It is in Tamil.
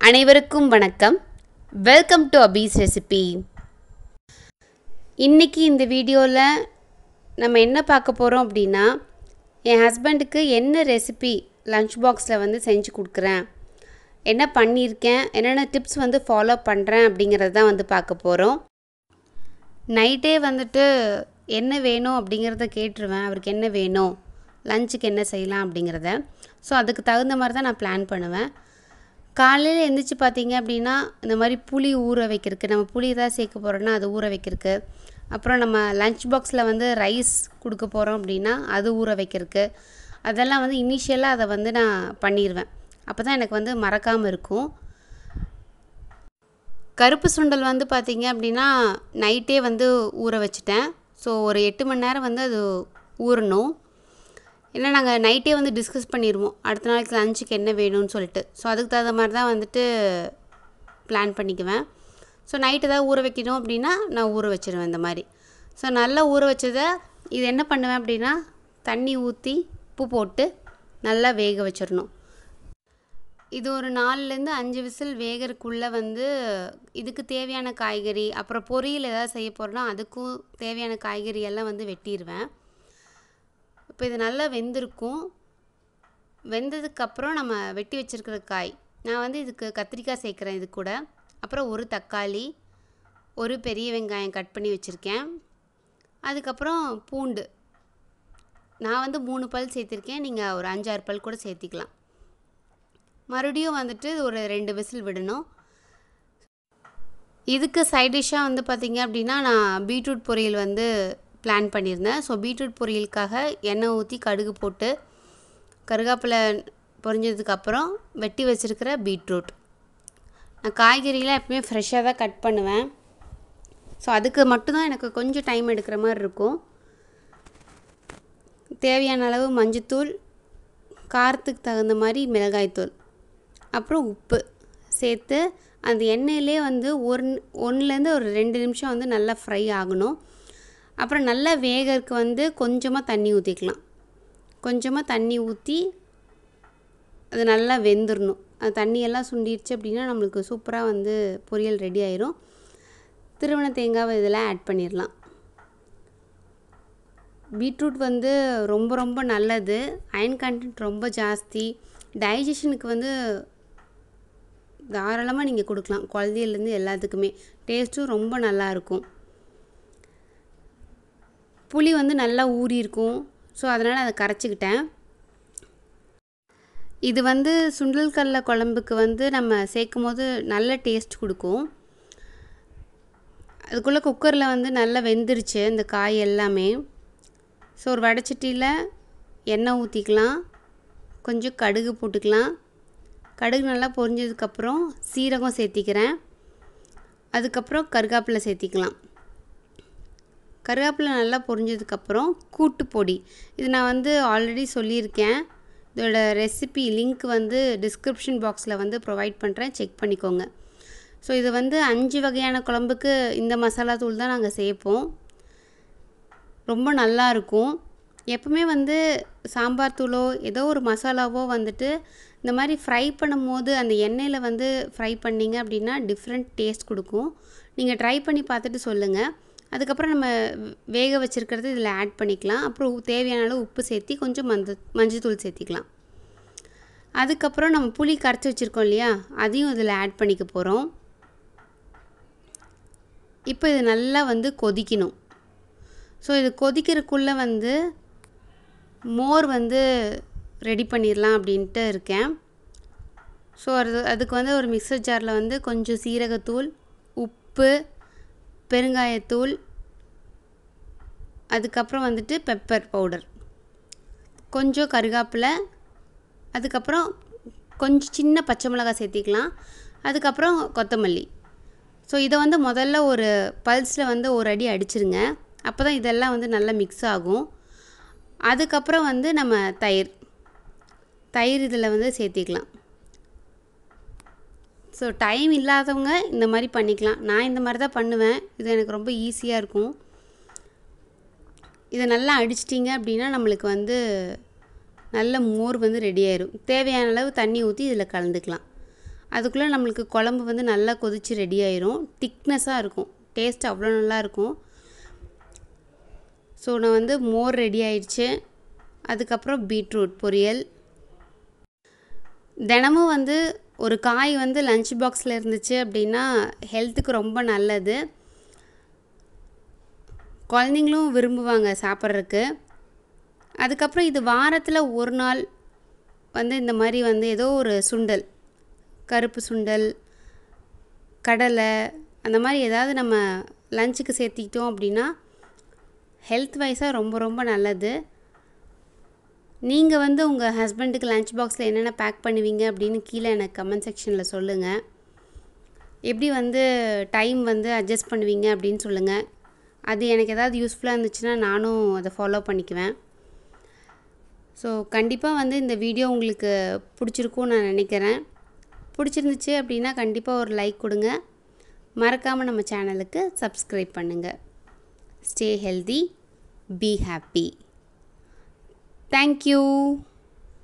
அனைவருக்கும் வணக்கம். Welcome to Abi's recipe. இன்றைக்கி இந்த வீடியோவில் நம்ம என்ன பார்க்க போகிறோம் அப்படின்னா, என் ஹஸ்பண்டுக்கு என்ன ரெசிபி லஞ்ச் பாக்ஸில் செஞ்சு கொடுக்குறேன், என்ன பண்ணியிருக்கேன், என்னென்ன டிப்ஸ் ஃபாலோ பண்ணுறேன் அப்படிங்கிறது தான் பார்க்க போகிறோம். நைட்டே என்ன வேணும் அப்படிங்கிறத கேட்டுருவேன். அவருக்கு என்ன வேணும், லஞ்சுக்கு என்ன செய்யலாம் அப்படிங்கிறத. ஸோ அதுக்கு தகுந்த மாதிரி தான் நான் பிளான் பண்ணுவேன். காலையில் எழுந்திரிச்சு பார்த்தீங்க அப்படின்னா, இந்த மாதிரி புளி ஊற வைக்கிறதுக்கு, நம்ம புளி ஏதாவது சேர்க்க போகிறோன்னா அது ஊற வைக்கிறதுக்கு, அப்புறம் நம்ம லஞ்ச் பாக்ஸில் ரைஸ் கொடுக்க போகிறோம் அப்படின்னா அது ஊற வைக்கிறதுக்கு, அதெல்லாம் இனிஷியலாக அதை நான் பண்ணிடுவேன். அப்போ தான் எனக்கு மறக்காமல் இருக்கும். கருப்பு சுண்டல் பார்த்தீங்க அப்படின்னா நைட்டே ஊற வச்சுட்டேன். ஸோ ஒரு 8 மணி நேரம் அது ஊறணும். ஏன்னா நாங்கள் நைட்டே டிஸ்கஸ் பண்ணிடுவோம் அடுத்த நாளைக்கு லஞ்சுக்கு என்ன வேணும்னு சொல்லிட்டு. ஸோ அதுக்கு தகுந்த மாதிரி தான் பிளான் பண்ணிக்குவேன். ஸோ நைட்டு ஏதாவது ஊற வைக்கணும் அப்படின்னா நான் ஊற வச்சுருவேன் இந்த மாதிரி. ஸோ நல்லா ஊற வச்சதை இது என்ன பண்ணுவேன் அப்படின்னா, தண்ணி ஊற்றி உப்பு போட்டு நல்லா வேக வச்சிடணும். இது ஒரு 4லேருந்து 5 விசில் வேகிறதுக்குள்ளே இதுக்கு தேவையான காய்கறி, அப்புறம் பொரியல் ஏதாவது செய்ய போகிறோன்னா அதுக்கும் தேவையான காய்கறி எல்லாம் வெட்டிடுவேன். இப்போ இது நல்லா வெந்திருக்கும். வெந்ததுக்கப்புறம் நம்ம வெட்டி வச்சுருக்கிற காய், நான் இதுக்கு கத்திரிக்காய் சேர்க்குறேன் இது கூட. அப்புறம் ஒரு தக்காளி, ஒரு பெரிய வெங்காயம் கட் பண்ணி வச்சுருக்கேன். அதுக்கப்புறம் பூண்டு நான் 3 பல் சேர்த்திருக்கேன். நீங்கள் ஒரு 5-6 பல் கூட சேர்த்திக்கலாம். மறுபடியும் ஒரு 2 விசில் விடணும். இதுக்கு சைட் டிஷ்ஷாக பார்த்தீங்க அப்படின்னா, நான் பீட்ரூட் பொரியல் பிளான் பண்ணியிருந்தேன். ஸோ பீட்ரூட் பொரியலுக்காக எண்ணெய் ஊற்றி கடுகு போட்டு கருவேப்பிலை பொரிஞ்சதுக்கப்புறம் வெட்டி வச்சுருக்கிற பீட்ரூட், நான் காய்கறிலாம் எப்பவுமே ஃப்ரெஷ்ஷாக தான் கட் பண்ணுவேன். ஸோ அதுக்கு மட்டும்தான் எனக்கு கொஞ்சம் டைம் எடுக்கிற மாதிரி இருக்கும். தேவையான அளவு மஞ்சத்தூள், காரத்துக்கு தகுந்த மாதிரி மிளகாய்த்தூள், அப்புறம் உப்பு சேர்த்து அந்த எண்ணெயிலே 1லேருந்து ஒரு 2 நிமிஷம் நல்லா ஃப்ரை ஆகணும். அப்புறம் நல்லா வேகறதுக்கு கொஞ்சமாக தண்ணி ஊற்றிக்கலாம். கொஞ்சமாக தண்ணி ஊற்றி அது நல்லா வெந்துடணும். அது தண்ணியெல்லாம் சுண்டிடுச்சு அப்படின்னா நம்மளுக்கு சூப்பராக பொரியல் ரெடி ஆயிரும். திருவண்ண தேங்காவை இதில் ஆட் பண்ணிடலாம். பீட்ரூட் ரொம்ப ரொம்ப நல்லது. அயன் கண்டென்ட் ரொம்ப ஜாஸ்தி. டைஜஷனுக்கு தாராளமாக நீங்கள் கொடுக்கலாம். குழந்தையிலேருந்து எல்லாத்துக்குமே டேஸ்ட்டும் ரொம்ப நல்லாயிருக்கும். புளி நல்லா ஊறி இருக்கும். ஸோ அதனால் அதை கரைச்சிக்கிட்டேன். இது சுண்டல் கடலை குழம்புக்கு நம்ம சேர்க்கும் போது நல்ல டேஸ்ட் கொடுக்கும். அதுக்குள்ளே குக்கரில் நல்லா வெந்துருச்சு இந்த காய் எல்லாமே. ஸோ ஒரு வடைச்சட்டியில் எண்ணெய் ஊற்றிக்கலாம். கொஞ்சம் கடுகு போட்டுக்கலாம். கடுகு நல்லா பொரிஞ்சதுக்கப்புறம் சீரகம் சேர்த்திக்கிறேன். அதுக்கப்புறம் கருவேப்பிலை சேர்த்திக்கலாம். கருவேப்பிலை நல்லா பொரிஞ்சதுக்கப்புறம் கூட்டு பொடி, இது நான் ஆல்ரெடி சொல்லியிருக்கேன். இதோட ரெசிபி லிங்க் டிஸ்கிரிப்ஷன் பாக்ஸில் ப்ரொவைட் பண்ணுறேன், செக் பண்ணிக்கோங்க. ஸோ இது 5 வகையான குழம்புக்கு இந்த மசாலா தூள் தான் நாங்கள் சேர்ப்போம். ரொம்ப நல்லாயிருக்கும். எப்பவுமே சாம்பார் தூளோ ஏதோ ஒரு மசாலாவோ இந்த மாதிரி ஃப்ரை பண்ணும்போது அந்த எண்ணெயில் ஃப்ரை பண்ணிங்க அப்படின்னா டிஃப்ரெண்ட் டேஸ்ட் கொடுக்கும். நீங்கள் ட்ரை பண்ணி பார்த்துட்டு சொல்லுங்கள். அதுக்கப்புறம் நம்ம வேக வச்சுருக்கிறது இதில் ஆட் பண்ணிக்கலாம். அப்புறம் தேவையான அளவு உப்பு சேர்த்தி கொஞ்சம் மஞ்சத்தூள் சேர்த்திக்கலாம். அதுக்கப்புறம் நம்ம புளி கரைச்சி வச்சுருக்கோம் இல்லையா, அதையும் இதில் ஆட் பண்ணிக்க போகிறோம். இப்போ இது நல்லா கொதிக்கணும். ஸோ இது கொதிக்கிறதுக்குள்ளே மோர் ரெடி பண்ணிடலாம் அப்படின்ட்டு இருக்கேன். ஸோ அதுக்கு ஒரு மிக்சர் ஜாரில் கொஞ்சம் சீரகத்தூள், உப்பு, பெருங்காயத்தூள், அதுக்கப்புறம் பெப்பர் பவுடர், கொஞ்சம் கருவேப்பிலை, அதுக்கப்புறம் கொஞ்சம் சின்ன பச்சை மிளகாய் சேர்த்திக்கலாம். அதுக்கப்புறம் கொத்தமல்லி. ஸோ இதை முதல்ல ஒரு பல்ஸில் ஒரு அடி அடிச்சிருங்க. அப்போ தான் இதெல்லாம் நல்லா மிக்ஸ் ஆகும். அதுக்கப்புறம் நம்ம தயிர் இதில் சேர்த்திக்கலாம். ஸோ டைம் இல்லாதவங்க இந்த மாதிரி பண்ணிக்கலாம். நான் இந்த மாதிரி தான் பண்ணுவேன். இது எனக்கு ரொம்ப ஈஸியாக இருக்கும். இதை நல்லா அடிச்சிட்டிங்க அப்படின்னா நம்மளுக்கு நல்ல மோர் ரெடி ஆயிரும். தேவையான அளவு தண்ணி ஊற்றி இதில் கலந்துக்கலாம். அதுக்குள்ளே நம்மளுக்கு குழம்பு வந்து நல்லா கொதித்து ரெடி ஆயிரும். திக்னஸாக இருக்கும், டேஸ்ட் அவ்வளோ நல்லாயிருக்கும். ஸோ நான் வந்து மோர் ரெடி ஆயிடுச்சு. அதுக்கப்புறம் பீட்ரூட் பொரியல். தினமும் வந்து ஒரு காய் வந்து லஞ்ச் பாக்ஸில் இருந்துச்சு அப்படின்னா ஹெல்த்துக்கு ரொம்ப நல்லது. குழந்தைங்களும் விரும்புவாங்க சாப்பிட்றதுக்கு. அதுக்கப்புறம் இது வாரத்தில் ஒரு நாள் வந்து இந்த மாதிரி வந்து ஏதோ ஒரு சுண்டல், கருப்பு சுண்டல், கடலை, அந்த மாதிரி ஏதாவது நம்ம லஞ்சுக்கு சேர்த்திக்கிட்டோம் அப்படின்னா ஹெல்த் வைஸாக ரொம்ப ரொம்ப நல்லது. நீங்கள் வந்து உங்கள் ஹஸ்பண்டுக்கு லஞ்ச் பாக்ஸில் என்னென்ன பேக் பண்ணுவீங்க அப்படின்னு கீழே எனக்கு கமெண்ட் செக்ஷனில் சொல்லுங்கள். எப்படி வந்து டைம் வந்து அட்ஜஸ்ட் பண்ணுவீங்க அப்படின்னு சொல்லுங்கள். அது எனக்கு ஏதாவது யூஸ்ஃபுல்லாக இருந்துச்சுன்னா நானும் அதை ஃபாலோ பண்ணிக்குவேன். ஸோ கண்டிப்பாக வந்து இந்த வீடியோ உங்களுக்கு பிடிச்சிருக்கும்னு நான் நினைக்கிறேன். பிடிச்சிருந்துச்சு அப்படின்னா கண்டிப்பாக ஒரு லைக் கொடுங்க. மறக்காமல் நம்ம சேனலுக்கு சப்ஸ்கிரைப் பண்ணுங்கள். Stay healthy, be happy. Thank you.